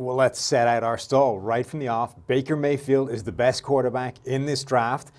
Well, let's set out our stall right from the off. Baker Mayfield is the best quarterback in this draft.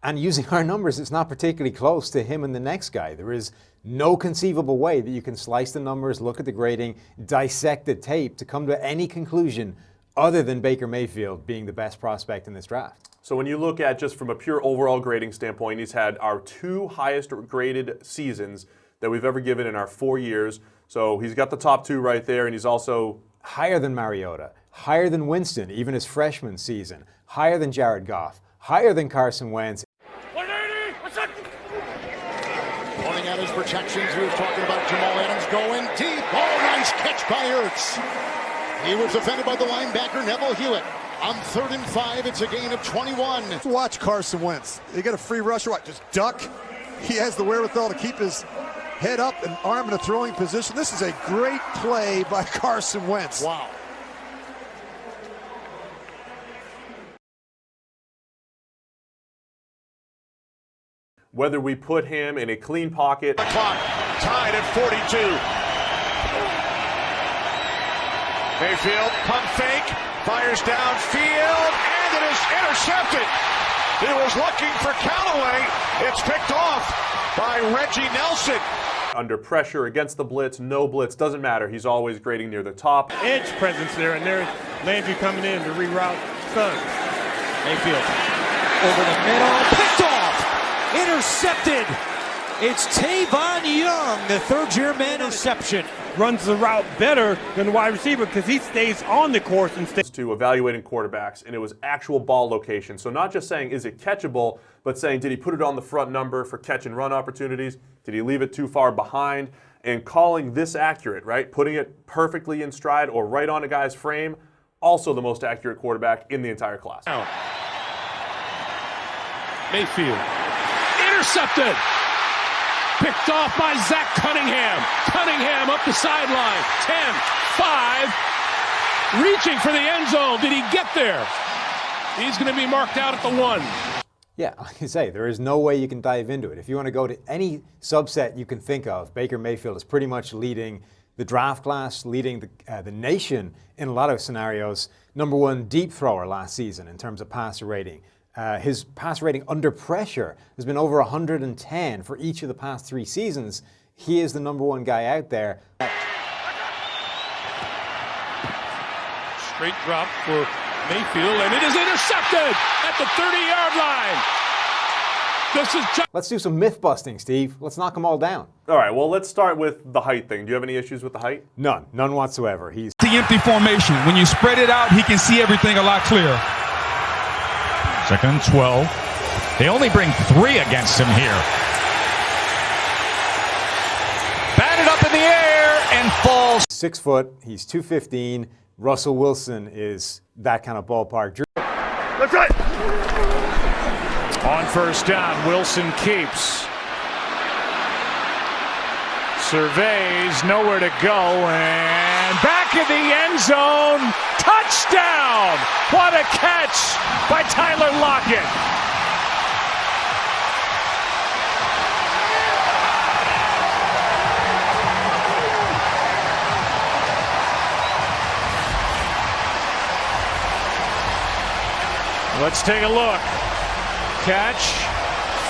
And using our numbers, it's not particularly close to him and the next guy. There is no conceivable way that you can slice the numbers, look at the grading, dissect the tape to come to any conclusion other than Baker Mayfield being the best prospect in this draft. So when you look at just from a pure overall grading standpoint, he's had our 2 highest graded seasons that we've ever given in our 4 years. So he's got the top 2 right there, and he's also higher than Mariota, higher than Winston, even his freshman season, higher than Jared Goff, higher than Carson Wentz. 180, what's up? Pointing out his projections, we were talking about Jamal Adams going deep. Oh, nice catch by Ertz. He was defended by the linebacker Neville Hewitt. On 3rd and 5, it's a gain of 21. Watch Carson Wentz. They get a free rusher. What? Just duck. He has the wherewithal to keep his head up and arm in a throwing position. This is a great play by Carson Wentz. Wow. whether we put him in a clean pocket. The clock tied at 42. Mayfield, pump fake, fires downfield, and it is intercepted. He was looking for Callaway. It's picked off by Reggie Nelson. Under pressure, against the blitz, no blitz, doesn't matter. He's always grading near the top. Edge presence there, and there's Landry coming in to reroute Suggs. Mayfield over the middle, picked off, intercepted. It's Tavon Young, the third-year man interception. Runs the route better than the wide receiver because he stays on the course and stays. To evaluating quarterbacks, and it was actual ball location. So not just saying, is it catchable, but saying, did he put it on the front number for catch and run opportunities? Did he leave it too far behind? And calling this accurate, right? Putting it perfectly in stride or right on a guy's frame, also the most accurate quarterback in the entire class. Mayfield, intercepted. Picked off by Zach Cunningham. Cunningham up the sideline. 10, 5. Reaching for the end zone. Did he get there? He's going to be marked out at the 1. Yeah, like I say, there is no way you can dive into it. If you want to go to any subset you can think of, Baker Mayfield is pretty much leading the draft class, leading the nation in a lot of scenarios. Number 1 deep thrower last season in terms of passer rating. His pass rating under pressure has been over 110 for each of the past 3 seasons. He is the number 1 guy out there. Straight drop for Mayfield, and it is intercepted at the 30-yard line. Let's do some myth busting, Steve. Let's knock them all down. All right, well, let's start with the height thing. Do you have any issues with the height? None whatsoever. He's the empty formation. When you spread it out, he can see everything a lot clearer. 2nd and 12. They only bring 3 against him here. Batted up in the air and falls. 6 foot. He's 215. Russell Wilson is that kind of ballpark. That's right. On first down, Wilson keeps. Surveys, nowhere to go, and back in the end zone. Touchdown! What a catch by Tyler Lockett. Let's take a look. Catch,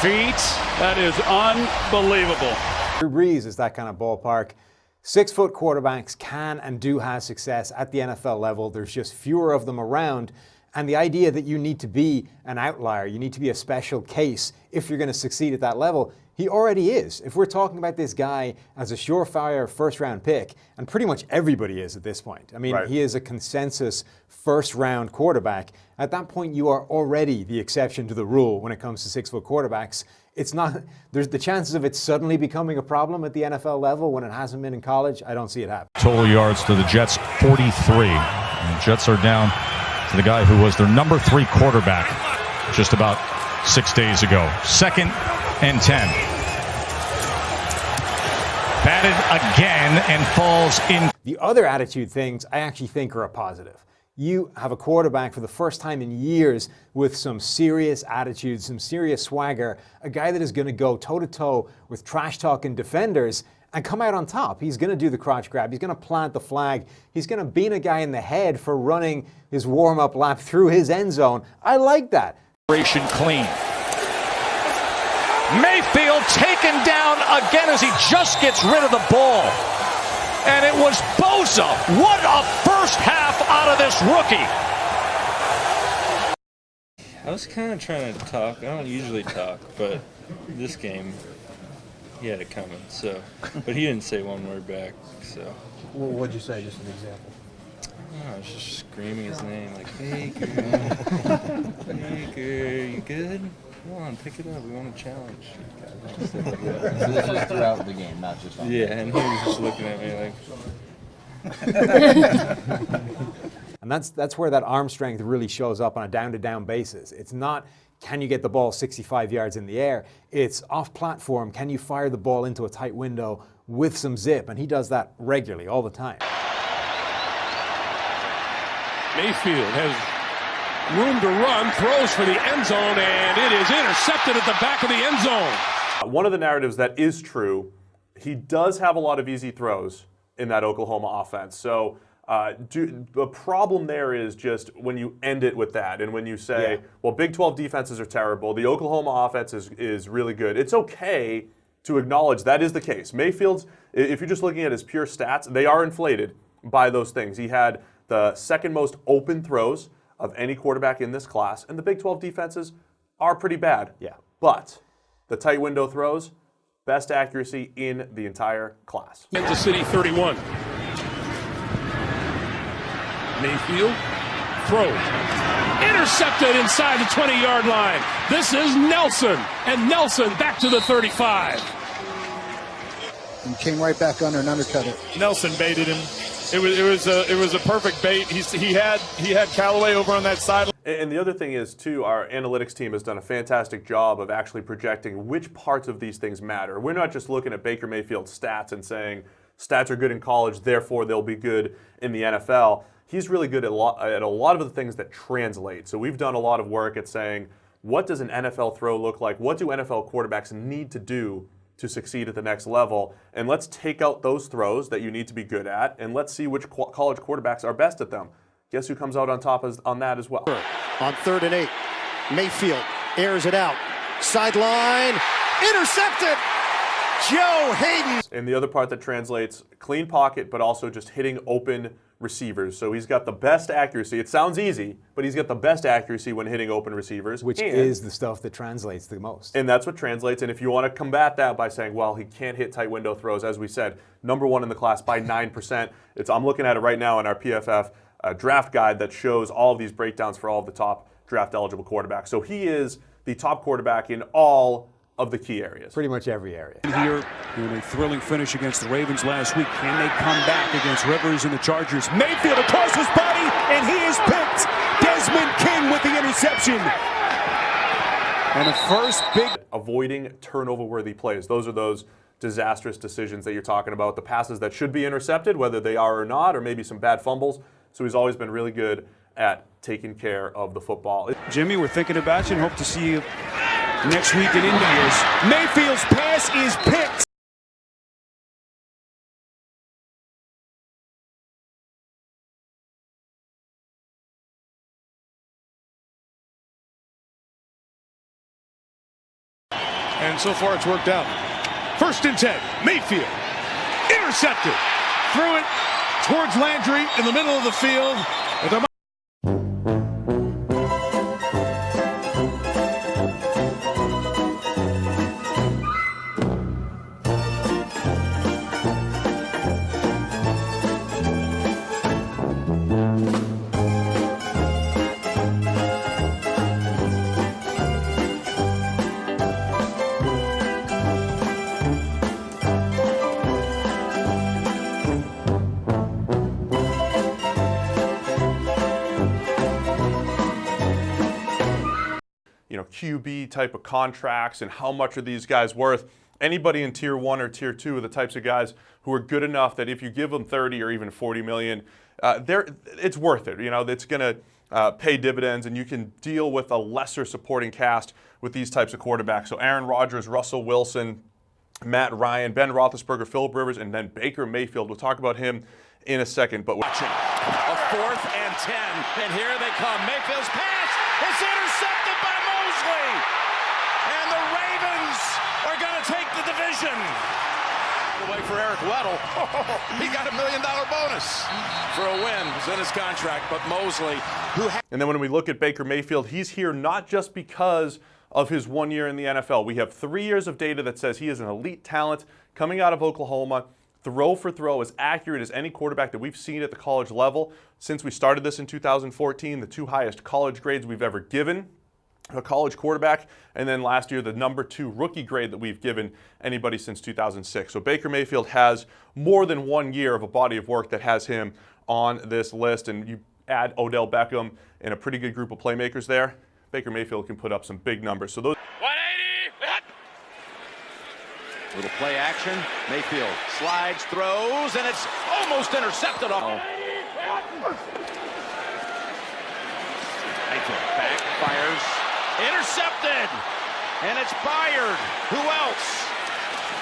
feet, that is unbelievable. Drew Brees is that kind of ballpark. 6 foot quarterbacks can and do have success at the NFL level. There's just fewer of them around. And the idea that you need to be an outlier, you need to be a special case if you're going to succeed at that level, he already is. If we're talking about this guy as a surefire first-round pick, and pretty much everybody is at this point. I mean, He is a consensus first-round quarterback. At that point, you are already the exception to the rule when it comes to 6 foot quarterbacks. It's not, there's the chances of it suddenly becoming a problem at the NFL level when it hasn't been in college. I don't see it happen. Total yards to the Jets, 43. And the Jets are down to the guy who was their number 3 quarterback just about 6 days ago. 2nd and 10. Batted again and falls in. The other attitude things I actually think are a positive. You have a quarterback for the first time in years with some serious attitude, some serious swagger, a guy that is going to go toe-to-toe with trash-talking defenders and come out on top. He's going to do the crotch grab. He's going to plant the flag. He's going to bean a guy in the head for running his warm-up lap through his end zone. I like that. Clean. Mayfield taken down again as he just gets rid of the ball. And it was Bosa. What a first half out of this rookie. I was kind of trying to talk. I don't usually talk, but this game, he had it coming. So, but he didn't say one word back. So. Well, what'd you say? Just an example. I was just screaming his name like, Baker, Baker, you good? Come on, pick it up. We want a challenge. So this was throughout the game, not just on. Yeah, and he was just looking at me like. And that's where that arm strength really shows up on a down-to-down basis. It's not, can you get the ball 65 yards in the air? It's off-platform, can you fire the ball into a tight window with some zip? And he does that regularly, all the time. Mayfield has room to run, throws for the end zone, and it is intercepted at the back of the end zone. One of the narratives that is true, he does have a lot of easy throws in that Oklahoma offense. So the problem there is just when you end it with that and when you say, well, Big 12 defenses are terrible, the Oklahoma offense is really good. It's okay to acknowledge that is the case. Mayfield's, if you're just looking at his pure stats, they are inflated by those things. He had the second most open throws of any quarterback in this class, and the Big 12 defenses are pretty bad. Yeah. But the tight window throws, best accuracy in the entire class. Kansas City 31. Mayfield throws. Intercepted inside the 20-yard line. This is Nelson, and Nelson back to the 35. And came right back under and undercut it. Nelson baited him. It was a perfect bait. He had Callaway over on that side. And the other thing is, too, our analytics team has done a fantastic job of actually projecting which parts of these things matter. We're not just looking at Baker Mayfield's stats and saying stats are good in college, therefore they'll be good in the NFL. He's really good at a lot of the things that translate. So we've done a lot of work at saying, what does an NFL throw look like? What do NFL quarterbacks need to do to succeed at the next level? And let's take out those throws that you need to be good at, and let's see which college quarterbacks are best at them. Guess who comes out on top on that as well? On 3rd and 8, Mayfield airs it out. Sideline, intercepted! Joe Hayden. And the other part that translates, clean pocket, but also just hitting open receivers. So he's got the best accuracy. It sounds easy, but he's got the best accuracy when hitting open receivers. Which is the stuff that translates the most. And that's what translates. And if you want to combat that by saying, well, he can't hit tight window throws, as we said, #1 in the class by 9%. I'm looking at it right now in our PFF draft guide that shows all of these breakdowns for all of the top draft-eligible quarterbacks. So he is the top quarterback in all of the key areas. Pretty much every area. Here in a thrilling finish against the Ravens last week. Can they come back against Rivers and the Chargers? Mayfield across his body, and he is picked. Desmond King with the interception. And a first big... Avoiding turnover-worthy plays. Those are those disastrous decisions that you're talking about. The passes that should be intercepted, whether they are or not, or maybe some bad fumbles. So he's always been really good at taking care of the football. Jimmy, we're thinking about you and hope to see you next week in Indians. Mayfield's pass is picked. And so far it's worked out. 1st and 10, Mayfield. Intercepted. Threw it towards Landry in the middle of the field. QB type of contracts and how much are these guys worth. Anybody in tier 1 or tier 2 are the types of guys who are good enough that if you give them 30 or even 40 million, it's worth it. It's going to pay dividends, and you can deal with a lesser supporting cast with these types of quarterbacks. So Aaron Rodgers, Russell Wilson, Matt Ryan, Ben Roethlisberger, Phillip Rivers, and then Baker Mayfield. We'll talk about him in a second. But watching a 4th and 10, and here they come. Mayfield's pass is intercepted by Mosley, and the Ravens are going to take the division. Away for Eric Weddle. He got $1 million bonus for a win. It was in his contract, but Mosley, and then when we look at Baker Mayfield, he's here not just because of his 1 year in the NFL. We have 3 years of data that says he is an elite talent coming out of Oklahoma. Throw for throw, as accurate as any quarterback that we've seen at the college level. Since we started this in 2014, the 2 highest college grades we've ever given a college quarterback, and then last year the number 2 rookie grade that we've given anybody since 2006. So Baker Mayfield has more than 1 year of a body of work that has him on this list, and you add Odell Beckham and a pretty good group of playmakers there, Baker Mayfield can put up some big numbers. So those 180. Little play action. Mayfield slides, throws, and it's almost intercepted. Mayfield backfires. Intercepted, and it's Byard. Who else?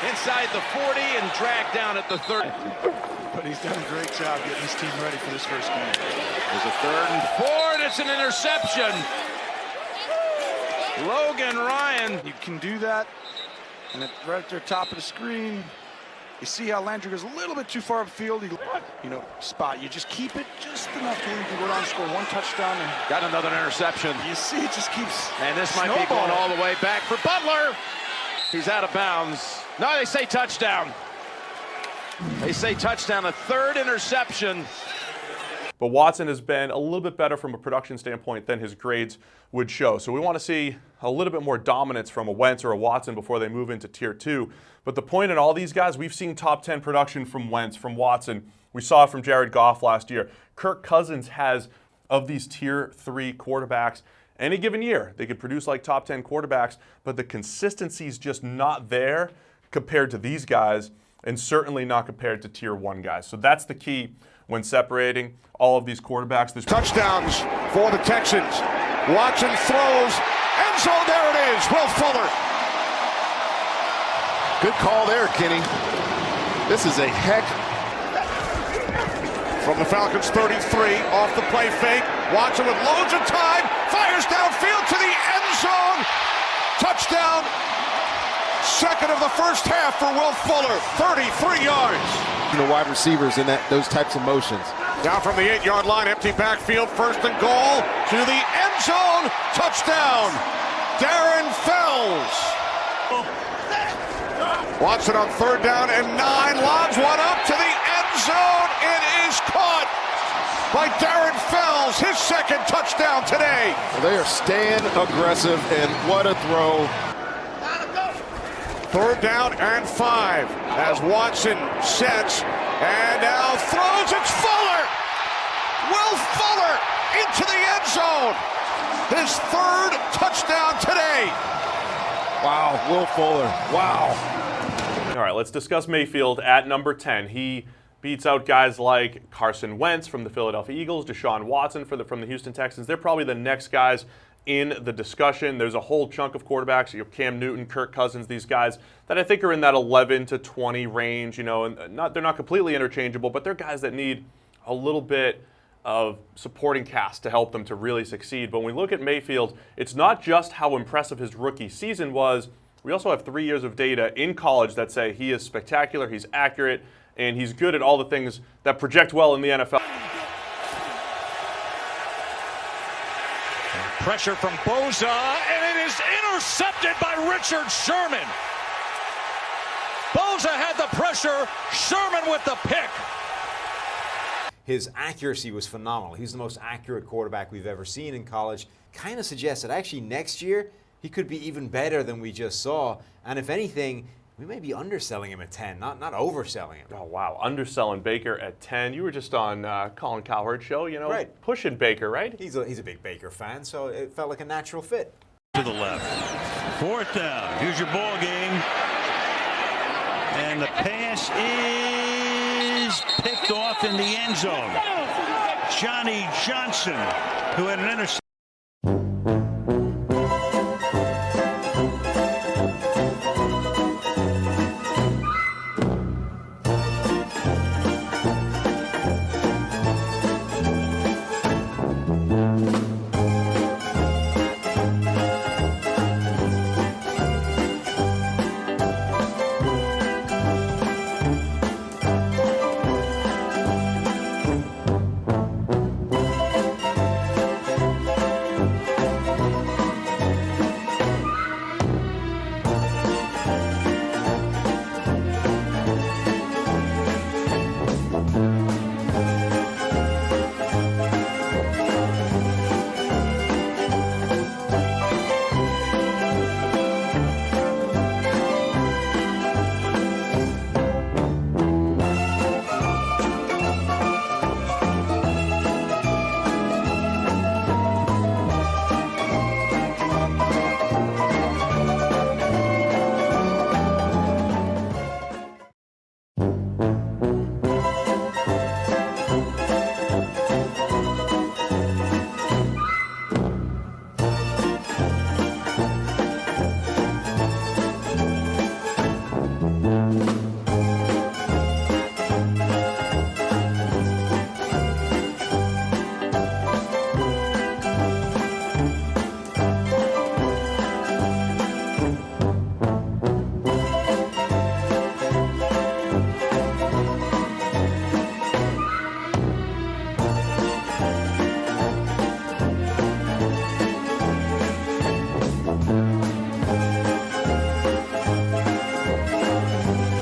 Inside the 40 and dragged down at the 30. But he's done a great job getting his team ready for this first game. There's a 3rd and 4, and it's an interception. Logan Ryan. You can do that, and right at the top of the screen, you see how Landry goes a little bit too far upfield. Spot. You just keep it just enough to you can go down and score 1 touchdown. And got another interception. You see, it just keeps. And this might be going all the way back for Butler. He's out of bounds. No, they say touchdown. They say touchdown, a 3rd interception. But Watson has been a little bit better from a production standpoint than his grades would show. So we want to see a little bit more dominance from a Wentz or a Watson before they move into Tier 2. But the point in all these guys, we've seen top 10 production from Wentz, from Watson. We saw it from Jared Goff last year. Kirk Cousins has, of these Tier 3 quarterbacks, any given year, they could produce like top 10 quarterbacks, but the consistency is just not there compared to these guys, and certainly not compared to Tier 1 guys. So that's the key when separating all of these quarterbacks. There's touchdowns for the Texans. Watson throws, end zone, there it is, Will Fuller. Good call there, Kenny. This is a heck. From the Falcons 33, off the play fake. Watson with loads of time, fires downfield to the end zone. Touchdown. 2nd of the first half for Will Fuller, 33 yards. The wide receivers in those types of motions. Down from the 8-yard line, empty backfield, 1st and goal to the end zone. Touchdown, Darren Fells. Watson on 3rd down and 9, lobs one up to the end zone. It is caught by Darren Fells, his 2nd touchdown today. They are staying aggressive, and what a throw. 3rd down and 5 as Watson sets and now throws. It's Fuller. Will Fuller into the end zone. His 3rd touchdown today. Wow, Will Fuller. Wow. All right, let's discuss Mayfield at number 10. He beats out guys like Carson Wentz from the Philadelphia Eagles, Deshaun Watson from the Houston Texans. They're probably the next guys in the discussion. There's a whole chunk of quarterbacks, you have Cam Newton, Kirk Cousins, these guys that I think are in that 11 to 20 range, and they're not completely interchangeable, but they're guys that need a little bit of supporting cast to help them to really succeed. But when we look at Mayfield, it's not just how impressive his rookie season was. We also have 3 years of data in college that say he is spectacular, he's accurate, and he's good at all the things that project well in the NFL. Pressure from Boza, and it is intercepted by Richard Sherman. Boza had the pressure, Sherman with the pick. His accuracy was phenomenal. He's the most accurate quarterback we've ever seen in college. Kind of suggests that actually next year he could be even better than we just saw. And if anything, we may be underselling him at 10, not overselling him. Oh, wow. Underselling Baker at 10. You were just on Colin Cowherd's show, right. Pushing Baker, right? He's a big Baker fan, so it felt like a natural fit. To the left. 4th down. Here's your ball game. And the pass is picked off in the end zone. Johnny Johnson, who had an interception.